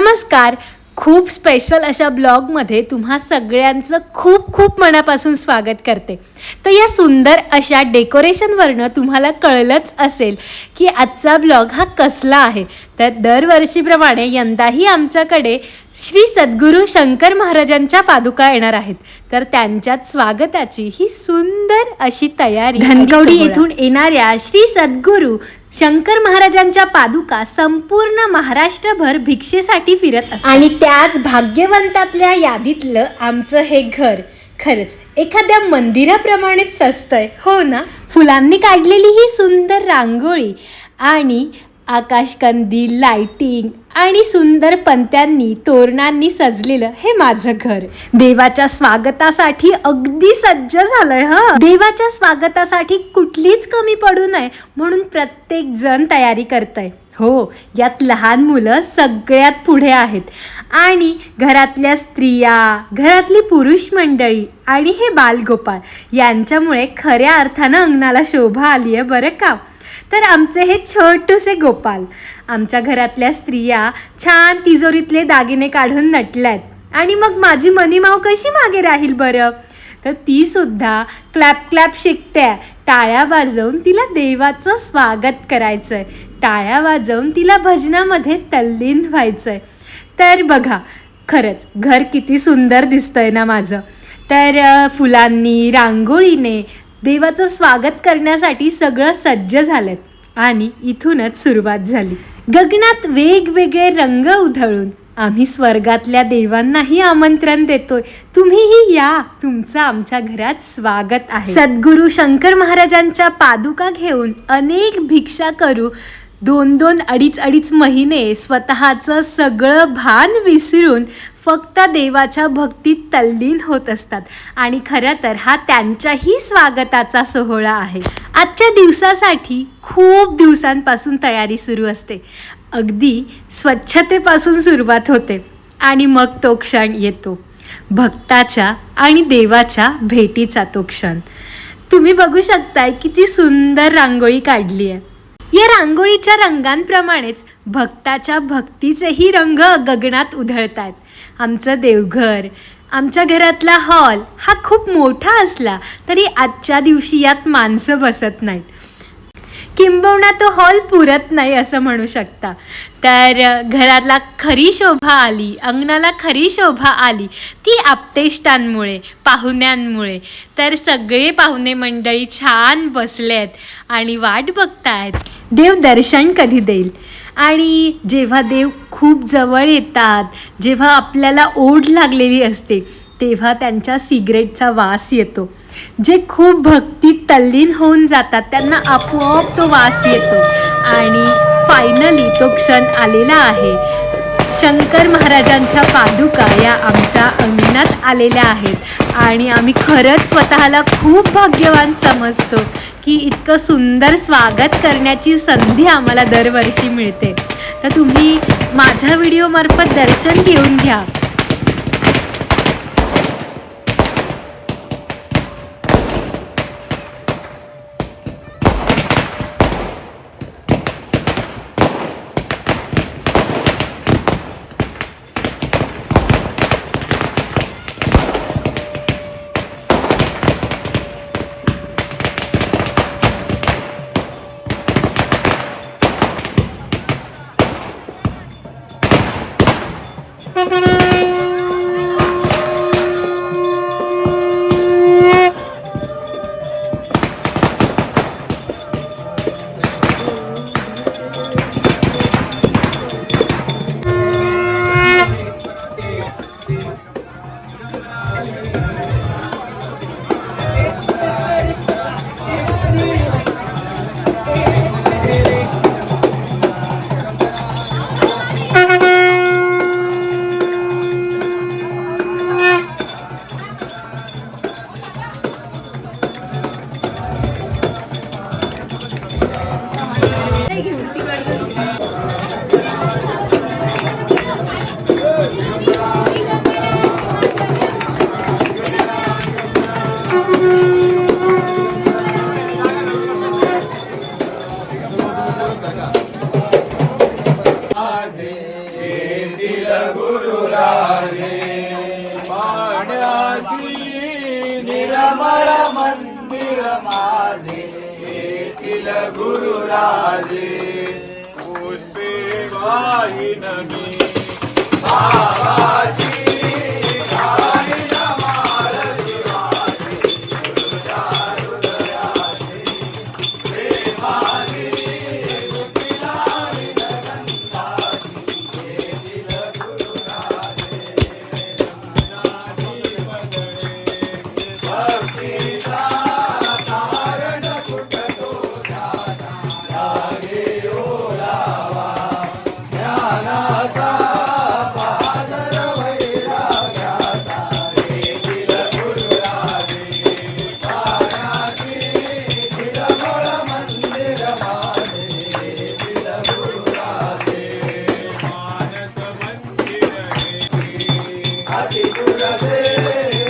नमस्कार. खूप स्पेशल अशा ब्लॉगमध्ये तुम्हा सगळ्यांचं खूप खूप मनापासून स्वागत करते. तर या सुंदर अशा डेकोरेशनवरनं तुम्हाला कळलंच असेल की आजचा ब्लॉग हा कसला आहे. तर दरवर्षीप्रमाणे यंदाही आमच्याकडे श्री सद्गुरू शंकर महाराजांच्या पादुका येणार आहेत. तर त्यांच्यात स्वागताची ही सुंदर अशी तयारी. धनकवडी येथून येणाऱ्या श्री सद्गुरू शंकर महाराजांच्या पादुका संपूर्ण महाराष्ट्रभर भिक्षेसाठी फिरत असतात. आणि त्याच भाग्यवंतातल्या यादीतलं आमचं हे घर खरंच एखाद्या मंदिराप्रमाणेच सजतंय, हो ना. फुलांनी काढलेली ही सुंदर रांगोळी आणि आकाशकंदील, लाइटिंग आणि सुंदर पणत्यांनी तोरणांनी सजलेलं हे माझं घर देवाच्या स्वागतासाठी अगदी सज्ज झालंय. देवाच्या स्वागतासाठी कुठलीच कमी पडू नये म्हणून प्रत्येक जण तयारी करतंय. हो, यात लहान मुलं सगळ्यात पुढे आहेत आणि घरातल्या स्त्रिया, घरातली पुरुष मंडळी आणि हे बालगोपाळ यांच्यामुळे खऱ्या अर्थानं अंगणाला शोभा आली आहे बरं का. तर आमचे हे छोटूसे गोपाल, आमच्या घरातल्या स्त्रिया छान तिजोरीतले दागिने काढून नटल्यात. आणि मग माझी मनीमाव कशी मागे राहील बरं. तर ती सुद्धा क्लॅप क्लॅप शिकते. टाळ्या वाजवून तिला देवाचं स्वागत करायचंय, टाळ्या वाजवून तिला भजनामध्ये तल्लीन व्हायचंय. तर बघा, खरंच घर किती सुंदर दिसतंय ना माझं. तर फुलांनी, रांगोळीने देवाचं स्वागत करण्यासाठी सगळं सज्ज झालं आणि इथूनच सुरुवात झाली. गगनात वेगवेगळे रंग उधळून आम्ही स्वर्गातल्या देवांनाही आमंत्रण देतोय. तुम्हीही या, तुमचं आमच्या घरात स्वागत आहे. सद्गुरू शंकर महाराजांच्या पादुका घेऊन अनेक भिक्षा करू 2-2, 2.5 महिने स्वतःचं सगळं भान विसरून फक्त देवाच्या भक्तीत तल्लीन होत असतात. आणि खरं तर हा त्यांच्याही स्वागताचा सोहळा आहे. आजच्या दिवसासाठी खूप दिवसांपासून तयारी सुरू असते. अगदी स्वच्छतेपासून सुरुवात होते आणि मग तो क्षण येतो, भक्ताच्या आणि देवाच्या भेटीचा तो क्षण. तुम्ही बघू शकताय किती सुंदर रांगोळी काढली आहे. या रांगोळीच्या रंगांप्रमाणेच भक्ताच्या भक्तीचेही रंग गगनात उधळत आहेत. आमचं देवघर, आमच्या घरातला हॉल हा खूप मोठा असला तरी आजच्या दिवशी यात माणसं बसत नाहीत, किंबहुना तो हॉल पुरत नाही असं म्हणू शकता. तर घराला खरी शोभा आली, अंगणाला खरी शोभा आली ती आप्तेष्टांमुळे, पाहुण्यांमुळे. तर सगळे पाहुणे मंडळी छान बसलेत आणि वाट बघतायत देव दर्शन कधी देईल. आणि जेव्हा देव खूप जवळ येतात, जेव्हा आपल्याला ओढ लागलेली असते, तेव्हा त्यांच्या सिगरेटचा वास येतो. जे खूप भक्तीत तल्लीन होऊन जातात त्यांना आपोआप तो वास येतो. आणि फायनली तो क्षण आलेला आहे. शंकर महाराजांच्या पादुका या आमच्या अंगणात आलेल्या आहेत आणि आम्ही खरंच स्वतःला खूप भाग्यवान समजतो की इतकं सुंदर स्वागत करण्याची संधी आम्हाला दरवर्षी मिळते. तर तुम्ही माझ्या व्हिडिओमार्फत दर्शन घेऊन घ्या. गुरुराजे पुष्पे वाहिन मी बाबाजी गाईन माळ शिवाजी तुझ्या हृदयाची प्रेमाने गुंफिला विनगंधाची येतील गुरुराजे रंगनाची बदले भक्तीचा तारण कुठतो जाता लागे ओलावा ज्ञानाचा पादर वैराग्याचा येतील गुरुराजे पाण्याची तिरमळ मंदिर माझे येतील गुरुराजे मानस मंदिर अति दुरदे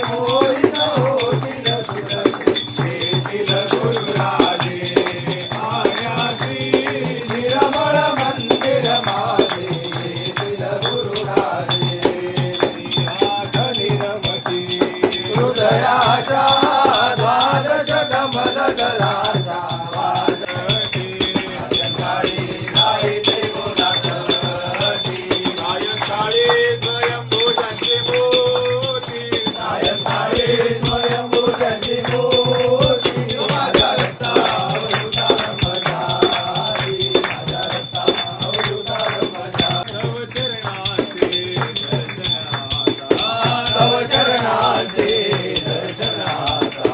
मोहित होतील सुरते येतील गुरुराजे पाण्याची तिरमळ मंदिर माझे येतील गुरुराजे सिंहासन निरवती हृदयाच्या द्वादश कमलदलाच्या वाजती सायंकाळी गायते बोलाती सायंकाळी स्वयंभूजांची मोती सायंकाळी स्वयंभूजांची मोती माझ्या रक्ता अवतार मजारी माझ्या रक्ता अवतार मजारी तव चरणाचे दर्शन आता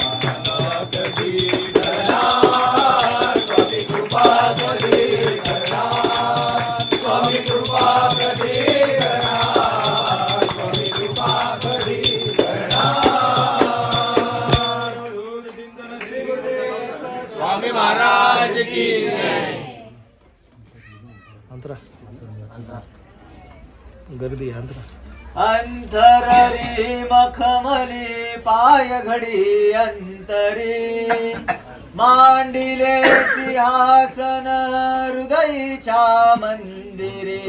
कधी करणार स्वामी कृपा कधी करणार स्वामी कृपा कधी करणार स्वामी कृपा कधी करणार स्वामी महाराज की जय. गर्दी अंतरा अंतररी मखमली पाय घडी अंतरी मांडिले सिंहासन हृदयीच्या मंदिरी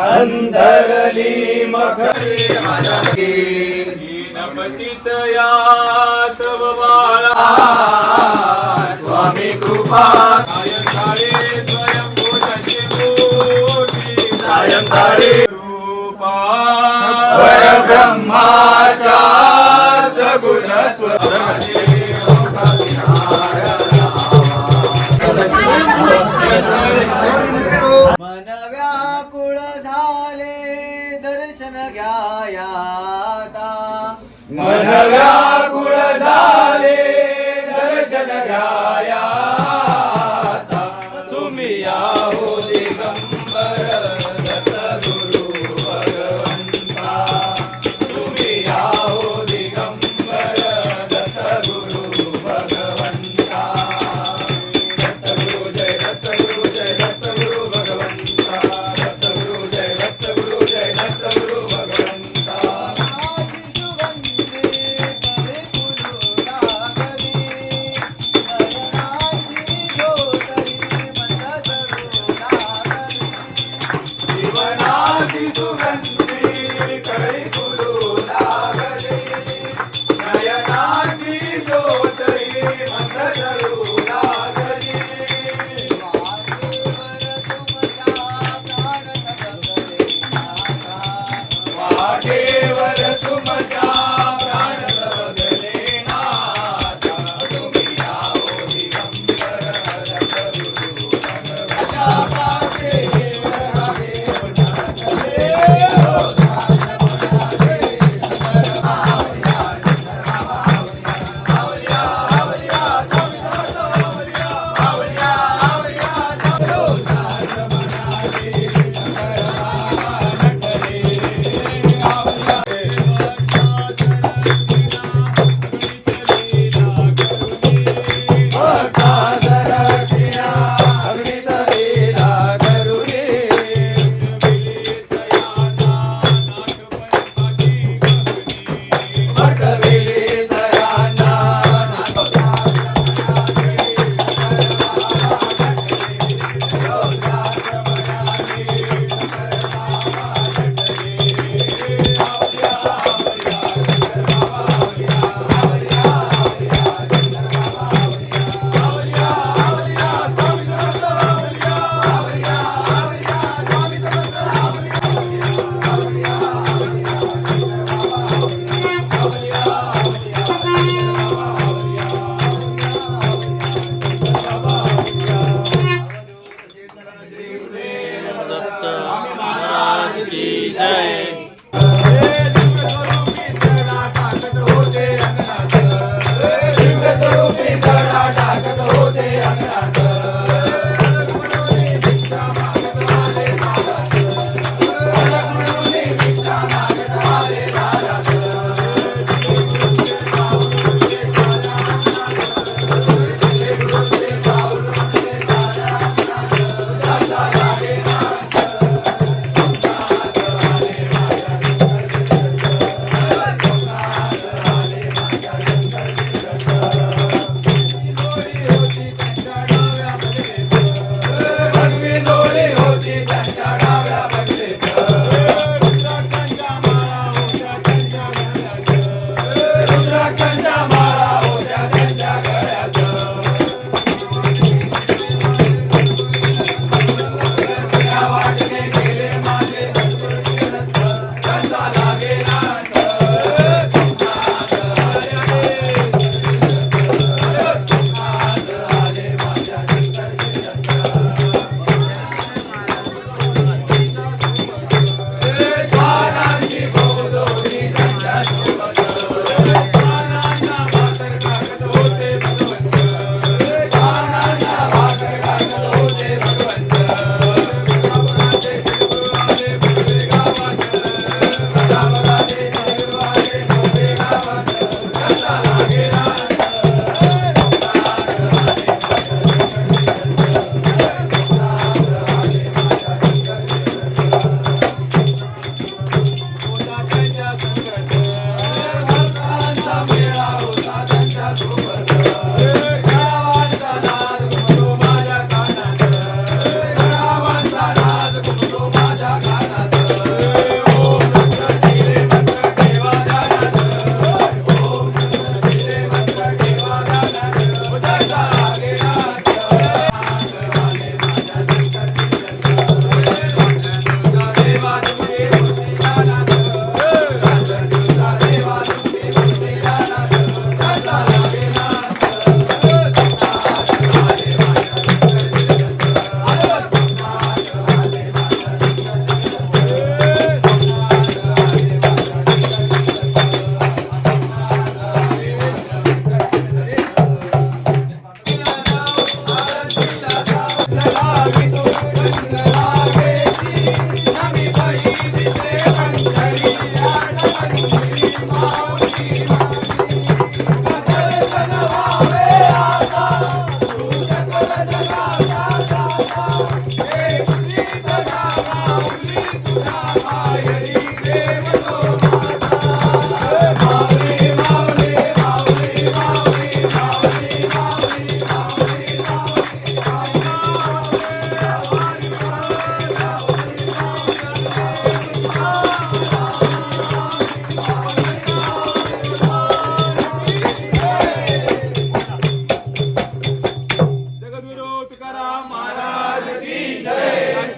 अंतरली मखमली दीनपतित या तव बाळा स्वामी कृपा सायंकाळी स्वयंभूजाची मूर्ती सायंकाळी परब्रह्माच्या सगुण मन व्याकुळ झाले दर्शन घ्यायाता मन व्याकुळ झाले दर्शन घ्यायाता तुम्ही या हो दिगंबर दत्तगुरु भगवंता तुम्ही या हो दिगंबर दत्तगुरु भगवंता दत्तगुरु जय दत्तगुरु जय दत्तगुरु भगवंता दत्तगुरु जय दत्तगुरु जय दत्तगुरु भगवंता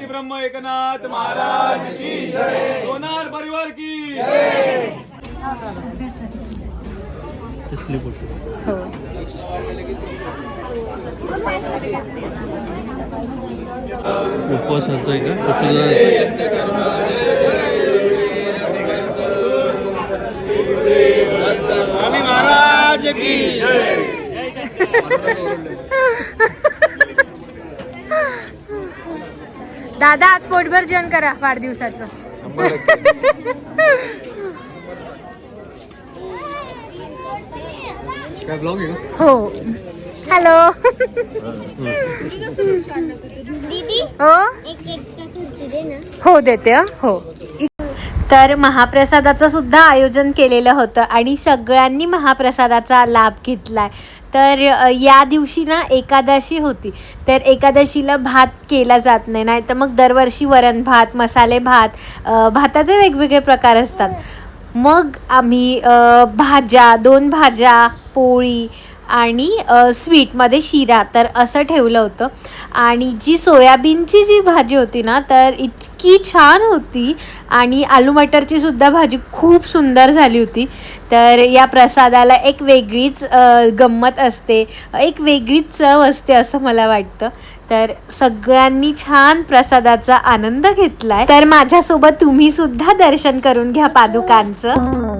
ब्रह्म एकनाथ महाराज की जय, सोनार परिवार की जय। उपवासाचं आहे का? स्वामी महाराज की जय। दादा आज पोटभर जेवण करा वाढदिवसाचं. काय ब्लॉग आहे का? हो. हॅलो. दीदी हो एक एक्स्ट्रा खुर्ची दे ना. हो देते. हो. तर महाप्रसादाचं सुद्धा आयोजन केलेलं होतं आणि सगळ्यांनी महाप्रसादाचा लाभ घेतलाय. तर या दिवशी ना एकादशी होती, तर एकादशीला भात केला जात नाही तर मग दरवर्षी वरण भात, मसाले भात, भाताचे वेगवेगळे प्रकार असतात. मग आम्ही भाज्या, 2 भाज्या, पोळी आणि स्वीटमध्ये शिरा, तर असं ठेवलं होतं. आणि जी सोयाबीनची जी भाजी होती ना, तर इतकी छान होती. आणि आलू मटरची सुद्धा भाजी खूप सुंदर झाली होती. तर या प्रसादाला एक वेगळीच गंमत असते, एक वेगळीच चव असते असं मला वाटतं. तर सगळ्यांनी छान प्रसादाचा आनंद घेतलाय. तर माझ्यासोबत तुम्ही सुद्धा दर्शन करून घ्या पादुकांचं.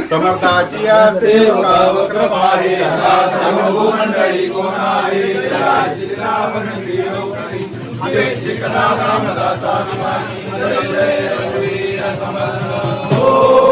समर्थाची या सेवका वक्रपाहे असा सर्व मंडळी कोण आहे जगाची रावणी लोकणी जय शिकला रामदासा जय जय रघुवीर समर्थ.